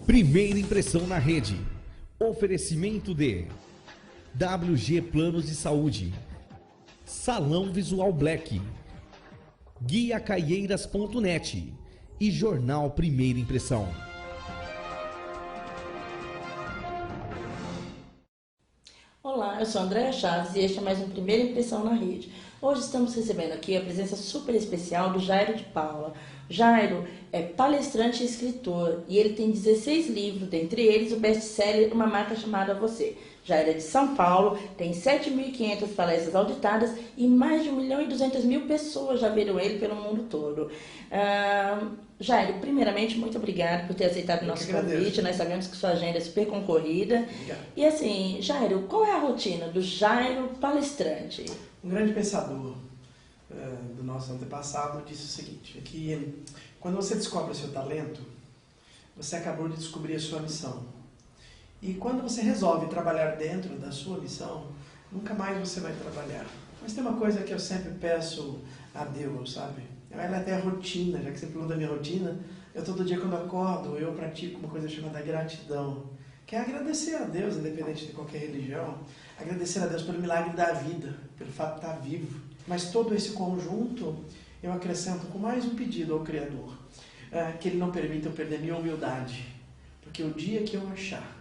Primeira impressão na rede. Oferecimento de WG Planos de Saúde, Salão Visual Black, Guia Caieiras.net e Jornal Primeira Impressão. Olá, eu sou Andréa Chaves e este é mais um Primeira Impressão na Rede. Hoje estamos recebendo aqui a presença super especial do Jairo de Paula. Jairo é palestrante e escritor e ele tem 16 livros, dentre eles o best-seller Uma Marca Chamada Você. Jairo é de São Paulo, tem 7.500 palestras auditadas e mais de 1.200.000 pessoas já viram ele pelo mundo todo. Jairo, primeiramente, muito obrigado por ter aceitado o nosso convite. Nós sabemos que sua agenda é super concorrida. Obrigado. E assim, Jairo, qual é a rotina do Jairo palestrante? Um grande pensador do nosso antepassado disse o seguinte, que quando você descobre o seu talento, você acabou de descobrir a sua missão. E quando você resolve trabalhar dentro da sua missão, nunca mais você vai trabalhar. Mas tem uma coisa que eu sempre peço a Deus, sabe? Ela é até a rotina, já que você falou da minha rotina, eu todo dia quando acordo, eu pratico uma coisa chamada gratidão, que é agradecer a Deus, independente de qualquer religião, agradecer a Deus pelo milagre da vida, pelo fato de estar vivo. Mas todo esse conjunto, eu acrescento com mais um pedido ao Criador, que Ele não permita eu perder minha humildade, porque o dia que eu achar,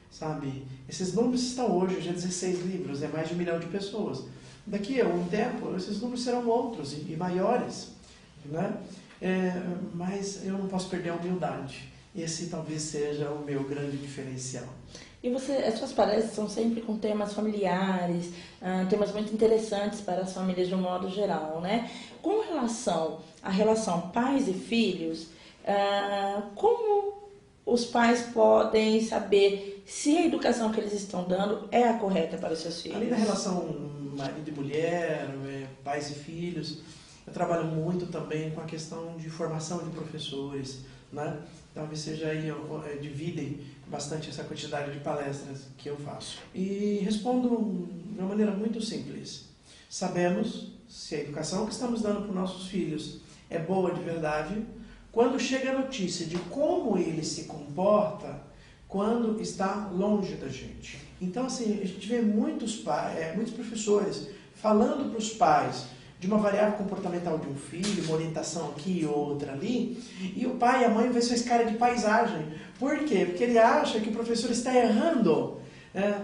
sabe, esses números estão hoje, já 16 livros, é mais de 1 milhão de pessoas. Daqui a um tempo, esses números serão outros e maiores, né? Mas eu não posso perder a humildade. Esse talvez seja o meu grande diferencial. E as suas palestras são sempre com temas familiares, temas muito interessantes para as famílias de um modo geral, né? Com relação à relação pais e filhos, como os pais podem saber se a educação que eles estão dando é a correta para os seus filhos? Além da relação marido e mulher, pais e filhos, eu trabalho muito também com a questão de formação de professores, né? Talvez seja aí, dividem bastante essa quantidade de palestras que eu faço. E respondo de uma maneira muito simples. Sabemos se a educação que estamos dando para os nossos filhos é boa de verdade quando chega a notícia de como ele se comporta quando está longe da gente. Então, assim, a gente vê muitos professores falando para os pais de uma variável comportamental de um filho, uma orientação aqui e outra ali, e o pai e a mãe vê sua escala de paisagem. Por quê? Porque ele acha que o professor está errando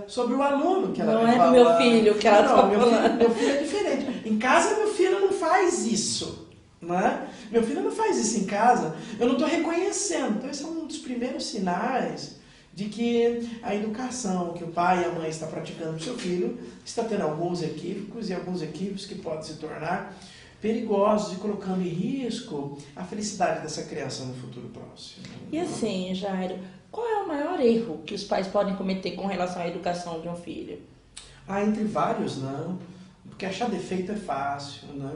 sobre o aluno que ela não é do meu filho que ela está falando. Meu filho é diferente. Em casa, meu filho não faz isso. Né? Meu filho não faz isso em casa. Eu não estou reconhecendo. Então, esse é um dos primeiros sinais de que a educação que o pai e a mãe estão praticando para o seu filho está tendo alguns equívocos e alguns equívocos que podem se tornar perigosos e colocando em risco a felicidade dessa criança no futuro próximo. E assim, Jairo, qual é o maior erro que os pais podem cometer com relação à educação de um filho? Entre vários, não. Porque achar defeito é fácil, né?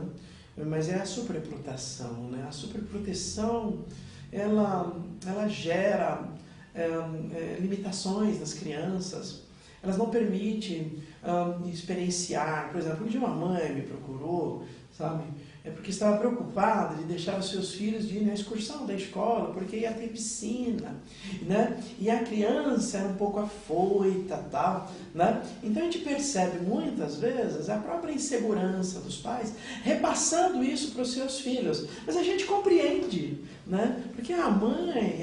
Mas é a superproteção, né? A superproteção, ela gera limitações nas crianças. Elas não permitem experienciar. Por exemplo, um dia uma mãe me procurou, sabe? É porque estava preocupada de deixar os seus filhos de ir na excursão da escola, porque ia ter piscina, né? E a criança era um pouco afoita, tal, né? Então a gente percebe muitas vezes a própria insegurança dos pais repassando isso para os seus filhos. Mas a gente compreende, né? Porque a mãe,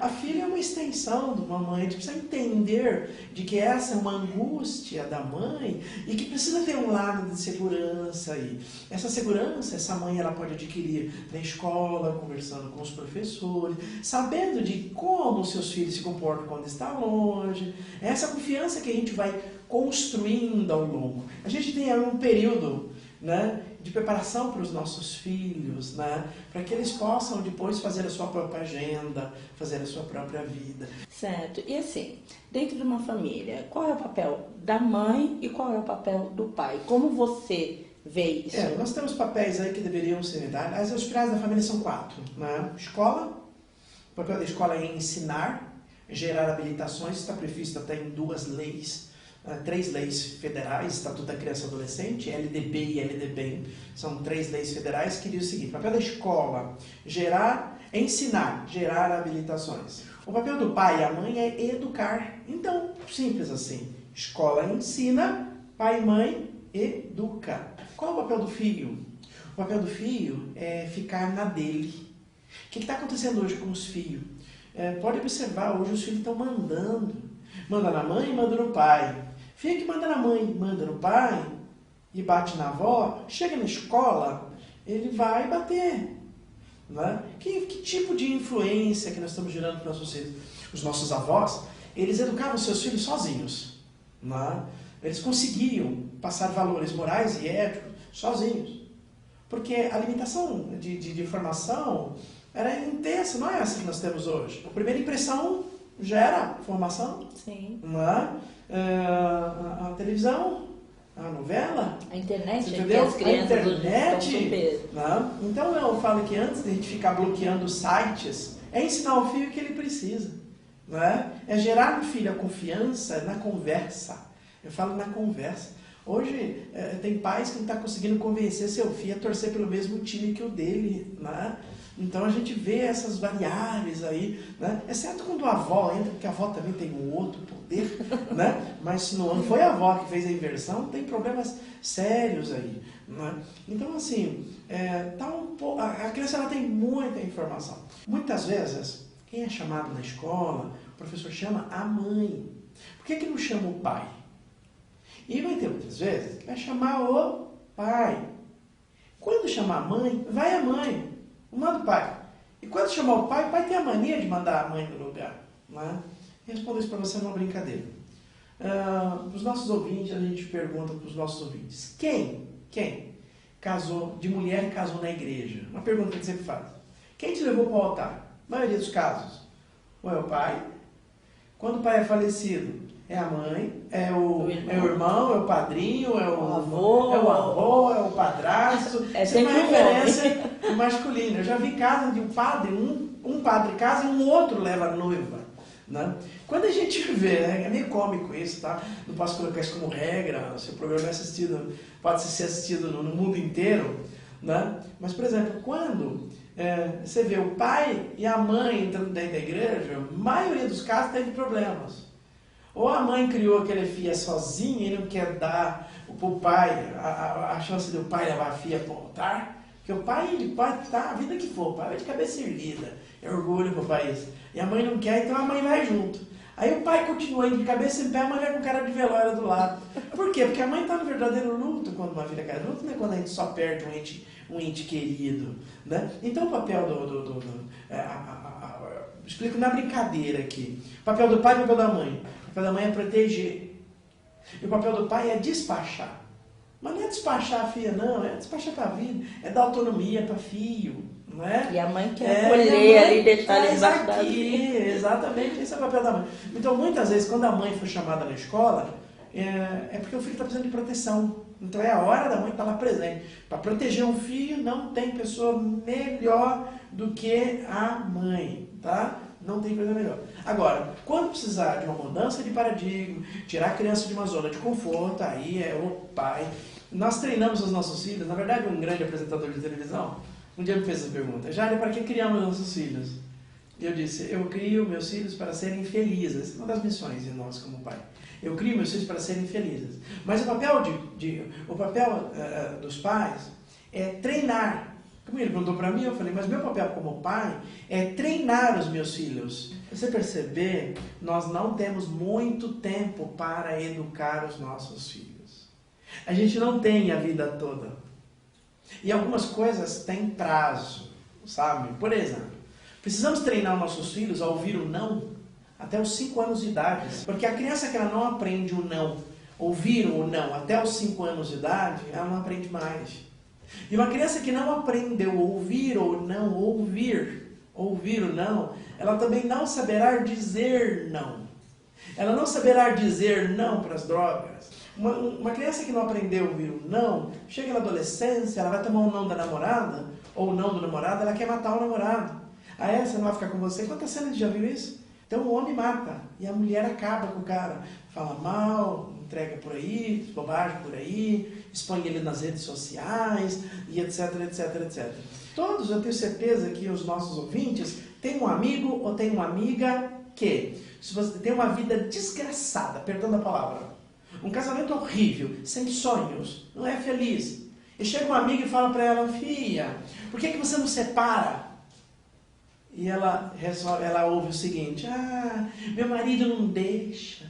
a filha é uma extensão de uma mãe. A gente precisa entender de que essa é uma angústia da mãe e que precisa ter um lado de segurança aí. Essa segurança, essa mãe ela pode adquirir na escola, conversando com os professores, sabendo de como os seus filhos se comportam quando estão longe. Essa confiança que a gente vai construindo ao longo. A gente tem aí um período, né, de preparação para os nossos filhos, né, para que eles possam depois fazer a sua própria agenda, fazer a sua própria vida. Certo. E assim, dentro de uma família, qual é o papel da mãe e qual é o papel do pai? Como você vê isso? Nós temos papéis aí que deveriam ser dados. Os pilares da família são 4. Né? Escola, o papel da escola é ensinar, gerar habilitações, está previsto até em 2 leis, 3 leis federais, Estatuto da Criança e Adolescente, LDB e LDBEM, são 3 leis federais que dizem o seguinte: papel da escola, ensinar, gerar habilitações. O papel do pai e a mãe é educar. Então, simples assim. Escola ensina, pai e mãe educa. Qual é o papel do filho? O papel do filho é ficar na dele. O que está acontecendo hoje com os filhos? Pode observar, hoje os filhos estão mandando. Manda na mãe e manda no pai. Filho que manda na mãe, manda no pai e bate na avó, chega na escola, ele vai bater. Né? Que tipo de influência que nós estamos gerando para nossos filhos? Os nossos avós, eles educavam seus filhos sozinhos. Né? Eles conseguiam passar valores morais e éticos sozinhos. Porque a limitação de formação era intensa, não é essa que nós temos hoje. A primeira impressão gera formação. Sim. Né? A televisão, a novela, a internet, entendeu? As crianças a internet, né? Então eu falo que antes de a gente ficar bloqueando sites, é ensinar o filho o que ele precisa, né? É gerar no filho a confiança na conversa. Eu falo na conversa. Hoje tem pais que não estão conseguindo convencer seu filho a torcer pelo mesmo time que o dele, né? Então a gente vê essas variáveis aí, né? Exceto quando a avó entra, porque a avó também tem um outro poder, né? Mas se não foi a avó que fez a inversão, tem problemas sérios aí, né? Então assim, a criança ela tem muita informação. Muitas vezes, quem é chamado na escola, o professor chama a mãe. Por que não chama o pai? E vai ter muitas vezes que vai chamar o pai. Quando chamar a mãe, vai a mãe. Não manda o pai. E quando chamar o pai tem a mania de mandar a mãe no lugar. Né? E responder isso para você numa brincadeira. Os nossos ouvintes, a gente pergunta para os nossos ouvintes. Quem casou, de mulher casou na igreja? Uma pergunta que a gente sempre faz. Quem te levou para o altar? Na maioria dos casos. Ou é o pai. Quando o pai é falecido, é a mãe, é o irmão, é o padrinho, é o avô, é o padrasto. É sempre uma referência masculina. Eu já vi casa de um padre, um padre casa e um outro leva a noiva. Né? Quando a gente vê, né, é meio cômico isso, tá? Não posso colocar isso como regra, se o programa é assistido, pode ser assistido no mundo inteiro. Né? Mas, por exemplo, quando você vê o pai e a mãe entrando dentro da igreja, a maioria dos casos teve problemas. Ou a mãe criou aquele filho sozinha e não quer dar para o pai a chance do pai levar a filha para o altar. Porque o pai, ele pode estar a vida que for, o pai vai de cabeça erguida, é orgulho para o país. E a mãe não quer, então a mãe vai junto. Aí o pai continua indo de cabeça em pé, a mãe vai com cara de velório do lado. Por quê? Porque a mãe está no verdadeiro luto quando uma filha cai. Luto não é quando a gente só perde um ente querido. Né? Então o papel explico na brincadeira aqui. O papel do pai e o papel da mãe. O papel da mãe é proteger. E o papel do pai é despachar. Mas não é despachar a filha, não. É despachar para a vida. É dar autonomia para filho. Não é? E a mãe quer acolher ali, deixar ele embaixo da vida. Exatamente, esse é o papel da mãe. Então, muitas vezes, quando a mãe for chamada na escola, é porque o filho está precisando de proteção. Então, é a hora da mãe estar lá presente. Para proteger um filho, não tem pessoa melhor do que a mãe. Tá? Não tem coisa melhor. Agora, quando precisar de uma mudança de paradigma, tirar a criança de uma zona de conforto, aí é o pai. Nós treinamos os nossos filhos. Na verdade, um grande apresentador de televisão, um dia me fez essa pergunta. Jair, para que criamos nossos filhos? E eu disse, eu crio meus filhos para serem felizes. Essa é uma das missões de nós como pai. Eu crio meus filhos para serem felizes. Mas o papel, dos pais é treinar. Como ele perguntou para mim, eu falei, mas meu papel como pai é treinar os meus filhos. Você perceber, nós não temos muito tempo para educar os nossos filhos. A gente não tem a vida toda. E algumas coisas têm prazo, sabe? Por exemplo, precisamos treinar os nossos filhos a ouvir o não até os 5 anos de idade. Porque a criança que ela não aprende o não, ouvir o não até os 5 anos de idade, ela não aprende mais. E uma criança que não aprendeu a ouvir ou não, ouvir o não, ela também não saberá dizer não. Ela não saberá dizer não para as drogas. Uma criança que não aprendeu a ouvir o não, chega na adolescência, ela vai tomar um não da namorada, ou o não do namorado, ela quer matar o namorado. Ah, essa não vai ficar com você? Quantas cenas já viu isso? Então o homem mata, e a mulher acaba com o cara. Fala mal, entrega por aí, bobagem por aí, expõe ele nas redes sociais, e etc, etc, etc. Todos, eu tenho certeza que os nossos ouvintes têm um amigo ou têm uma amiga que se você tem uma vida desgraçada, perdão da palavra, um casamento horrível, sem sonhos, não é feliz, e chega um amigo e fala para ela, filha, por que você não separa? E ela ouve o seguinte, meu marido não deixa,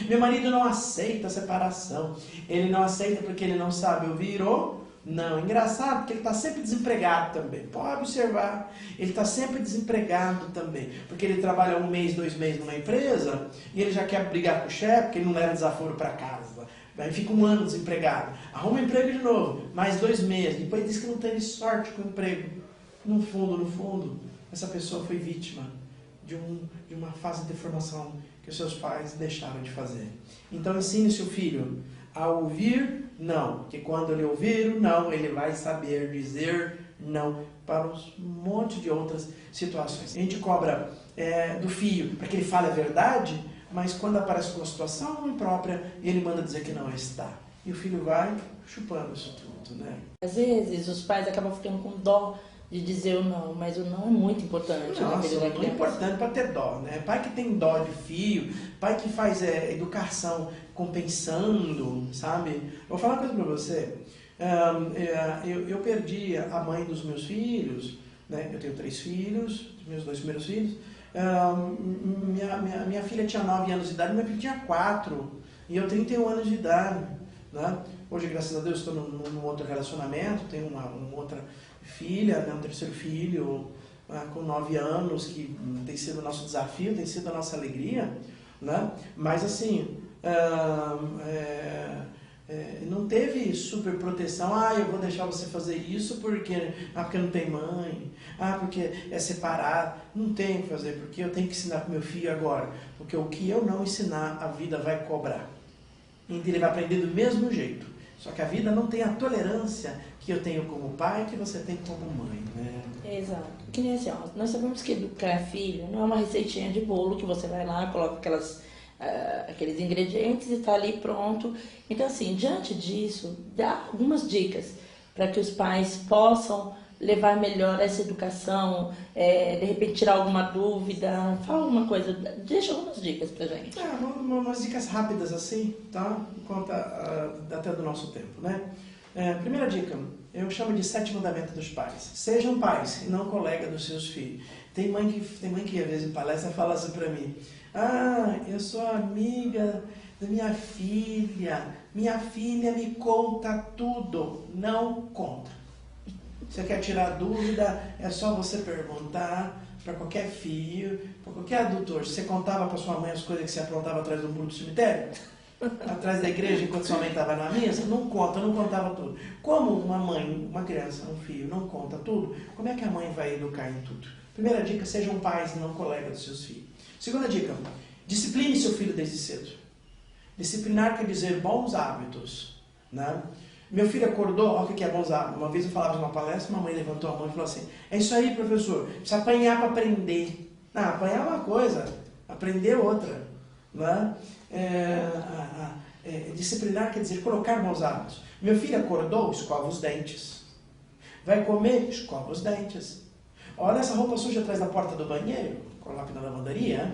meu marido não aceita a separação, ele não aceita porque ele não sabe ouvir ou não. Engraçado porque ele está sempre desempregado também, pode observar, ele está sempre desempregado também, porque ele trabalha 1 mês, 2 meses numa empresa, e ele já quer brigar com o chefe, porque ele não leva desaforo para casa. Aí fica 1 ano desempregado, arruma um emprego de novo, mais 2 meses, depois diz que não teve sorte com o emprego. No fundo, essa pessoa foi vítima de uma fase de formação que os seus pais deixaram de fazer. Então ensine seu filho a ouvir não, porque quando ele ouvir o não, ele vai saber dizer não para um monte de outras situações. A gente cobra do filho para que ele fale a verdade, mas quando aparece uma situação imprópria, ele manda dizer que não está. E o filho vai chupando isso tudo, né? Às vezes os pais acabam ficando com dó de dizer o não, mas o não é muito importante. Nossa, é muito importante para ter dó, né? Pai que tem dó de filho, pai que faz educação compensando, sabe? Vou falar uma coisa para você. Eu perdi a mãe dos meus filhos, né? Eu tenho 3 filhos, meus 2 primeiros filhos. Minha filha tinha 9 anos de idade, meu filho tinha 4, e eu 31 anos de idade, né? Hoje, graças a Deus, estou num outro relacionamento, tenho uma outra filha, né, um 3º filho, com 9 anos, que tem sido o nosso desafio, tem sido a nossa alegria, né? Mas assim, não teve super proteção, eu vou deixar você fazer isso porque não tem mãe, porque é separado. Não tem o que fazer, porque eu tenho que ensinar para o meu filho agora, porque o que eu não ensinar, a vida vai cobrar. Então ele vai aprender do mesmo jeito. Só que a vida não tem a tolerância que eu tenho como pai, que você tem como mãe, né? Exato. Que nem assim, nós sabemos que educar filho não é uma receitinha de bolo que você vai lá, coloca aqueles ingredientes e está ali pronto. Então, assim, diante disso, dá algumas dicas para que os pais possam levar melhor essa educação, de repente tirar alguma dúvida, fala alguma coisa, deixa algumas dicas pra gente. Umas dicas rápidas assim, tá? Conta até do nosso tempo, né? Primeira dica, eu chamo de 7 mandamentos dos pais. Sejam pais e não colega dos seus filhos. Tem mãe que às vezes em palestra fala assim pra mim, eu sou amiga da minha filha me conta tudo. Não conta. Você quer tirar dúvida, é só você perguntar para qualquer filho, para qualquer adulto hoje. Você contava para sua mãe as coisas que você aprontava atrás do muro do cemitério? Atrás da igreja, enquanto sua mãe estava na missa? Não contava tudo. Como uma mãe, uma criança, um filho não conta tudo, como é que a mãe vai educar em tudo? Primeira dica, sejam pais e não colegas dos seus filhos. Segunda dica, discipline seu filho desde cedo. Disciplinar quer dizer bons hábitos, né? Meu filho acordou, olha o que é bons hábitos. Uma vez eu falava numa palestra, uma mãe levantou a mão e falou assim, é isso aí, professor, precisa apanhar para aprender. Não, apanhar é uma coisa, aprender outra, né? Disciplinar quer dizer colocar bons hábitos. Meu filho acordou, escova os dentes. Vai comer, escova os dentes. Olha essa roupa suja atrás da porta do banheiro, coloca na lavanderia.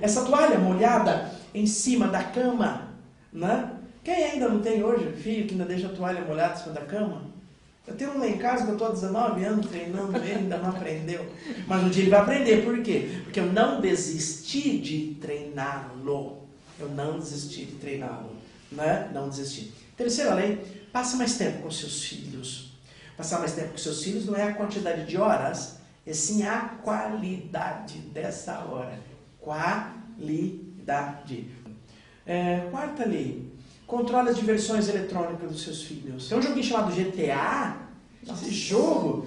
Essa toalha molhada em cima da cama, né? Quem ainda não tem hoje filho que ainda deixa a toalha molhada em cima da cama? Eu tenho um lá em casa que eu estou há 19 anos treinando ele, ainda não aprendeu. Mas um dia ele vai aprender, por quê? Porque eu não desisti de treiná-lo. Eu não desisti de treiná-lo, né? Não desisti. Terceira lei, passa mais tempo com seus filhos. Passar mais tempo com seus filhos não é a quantidade de horas, e sim a qualidade dessa hora. Qualidade. Quarta lei, controle as diversões eletrônicas dos seus filhos. Tem um joguinho chamado GTA. Nossa. Esse jogo,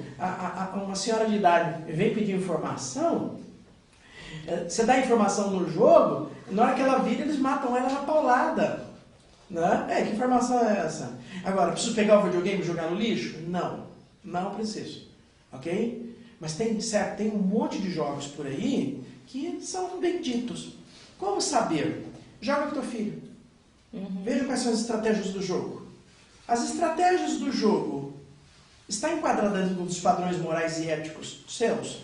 uma senhora de idade vem pedir informação, você dá informação no jogo, na hora que ela vira, eles matam ela na paulada. Né? Que informação é essa? Agora, preciso pegar o videogame e jogar no lixo? Não, não preciso. Ok? Mas tem um monte de jogos por aí que são benditos. Como saber? Joga com teu filho. Veja quais são as estratégias do jogo. As estratégias do jogo estão enquadradas dentro dos padrões morais e éticos seus?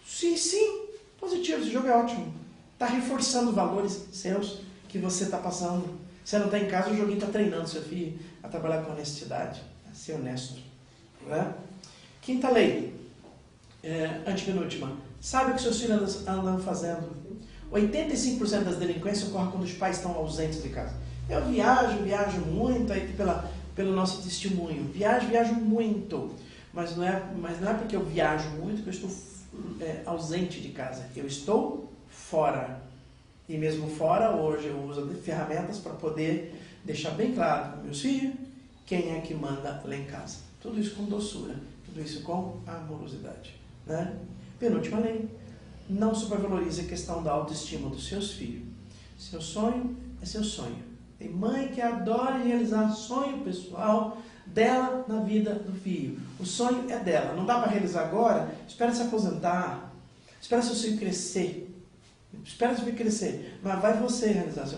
Sim, sim. Positivo, esse jogo é ótimo. Está reforçando valores seus que você está passando. Você não está em casa, o joguinho está treinando seu filho a trabalhar com honestidade, a ser honesto. Né? Quinta lei, antepenúltima. Sabe o que seus filhos andam fazendo? 85% das delinquências ocorrem quando os pais estão ausentes de casa. Eu viajo muito, aí pelo nosso testemunho. Viajo muito. Mas não é porque eu viajo muito que eu estou ausente de casa. Eu estou fora. E mesmo fora, hoje eu uso ferramentas para poder deixar bem claro para meus filhos quem é que manda lá em casa. Tudo isso com doçura, tudo isso com amorosidade. Né? Penúltima lei. Não supervalorize a questão da autoestima dos seus filhos. Seu sonho é seu sonho. Tem mãe que adora realizar sonho pessoal dela na vida do filho. O sonho é dela. Não dá para realizar agora? Espera se aposentar. Espera seu filho crescer. Espera seu filho crescer. Mas vai você realizar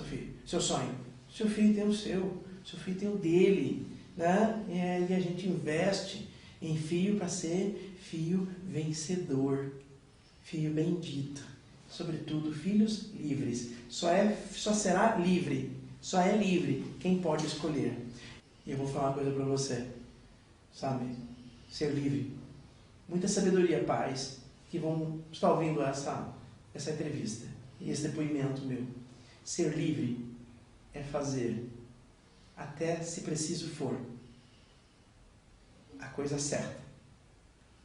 seu sonho. Seu filho tem o seu. Seu filho tem o dele. Né? E a gente investe em filho para ser filho vencedor. Filho bendito. Sobretudo, filhos livres. Só será livre. Só é livre quem pode escolher. E eu vou falar uma coisa para você. Sabe? Ser livre. Muita sabedoria, pais, que vão estar ouvindo essa entrevista e esse depoimento meu. Ser livre é fazer, até se preciso for, a coisa certa,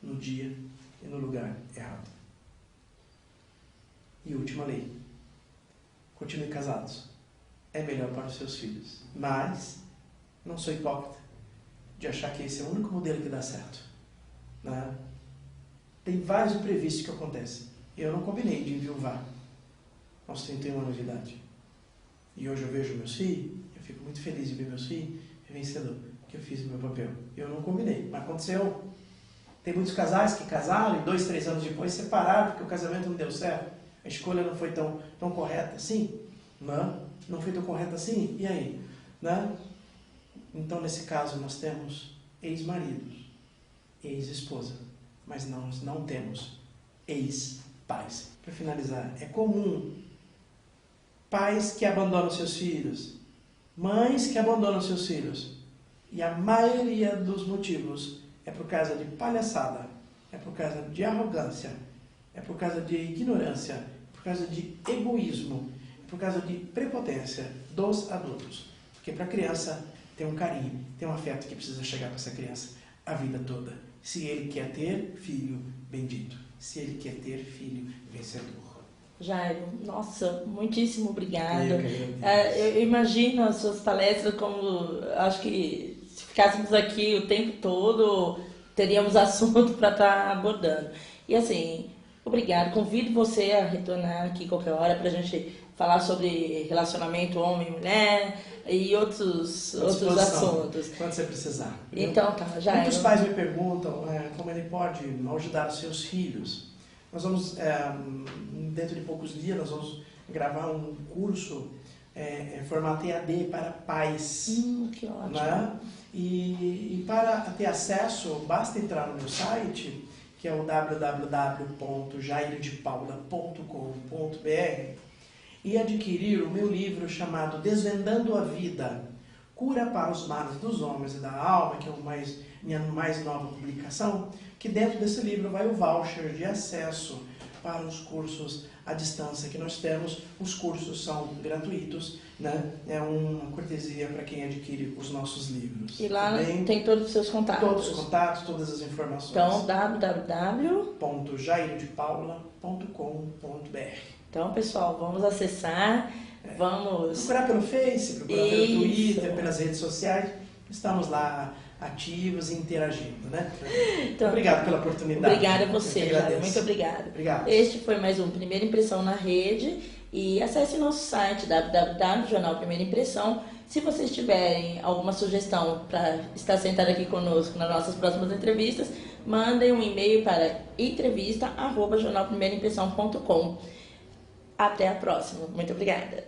no dia e no lugar errado. E última lei. Continue casados. É melhor para os seus filhos. Mas não sou hipócrita de achar que esse é o único modelo que dá certo. Né? Tem vários imprevistos que acontecem. Eu não combinei de enviuvar aos 31 anos de idade. E hoje eu vejo meus filhos, eu fico muito feliz de ver meus filhos vencedor, porque eu fiz o meu papel. Eu não combinei, mas aconteceu. Tem muitos casais que casaram e 2, 3 anos depois separaram porque o casamento não deu certo. A escolha não foi tão correta assim. Não foi tão correta assim. E aí? Né? Então, nesse caso, nós temos ex-maridos, ex-esposa, mas nós não temos ex-pais. Para finalizar, é comum pais que abandonam seus filhos, mães que abandonam seus filhos, e a maioria dos motivos é por causa de palhaçada, é por causa de arrogância, é por causa de ignorância, é por causa de egoísmo, é por causa de prepotência dos adultos. Porque para a criança tem um carinho, tem um afeto que precisa chegar para essa criança a vida toda. Se ele quer ter filho bendito, se ele quer ter filho vencedor. Jairo, nossa, muitíssimo obrigada. Eu imagino as suas palestras como, acho que se ficássemos aqui o tempo todo, teríamos assunto para estar abordando. E assim, obrigado. Convido você a retornar aqui qualquer hora para a gente falar sobre relacionamento homem-mulher e outros assuntos. Quando você precisar. Então tá, Jairo. Muitos pais me perguntam como ele pode ajudar os seus filhos. Nós vamos, dentro de poucos dias, nós vamos gravar um curso formato EAD para pais. Que ótimo. Né? E para ter acesso, basta entrar no meu site, que é o www.jairodepaula.com.br, e adquirir o meu livro chamado Desvendando a Vida, Cura para os Males dos Homens e da Alma, que é minha mais nova publicação, que dentro desse livro vai o voucher de acesso para os cursos à distância que nós temos. Os cursos são gratuitos, né? É uma cortesia para quem adquire os nossos livros. E lá tem todos os seus contatos. Todos os contatos, todas as informações. Então, www.jairodepaula.com.br. Então, pessoal, vamos acessar, vamos... Procurar pelo Face, procurar pelo Twitter, pelas redes sociais. Estamos lá ativos e interagindo, né? Então, obrigado pela oportunidade. Obrigada a você, Jairo. Muito obrigada. Obrigado. Este foi mais um Primeira Impressão na Rede. E acesse nosso site, www.jornal Primeira Impressão. Se vocês tiverem alguma sugestão para estar sentado aqui conosco nas nossas próximas entrevistas, mandem um e-mail para entrevista@jornalprimeiraimpressão.com. Até a próxima. Muito obrigada.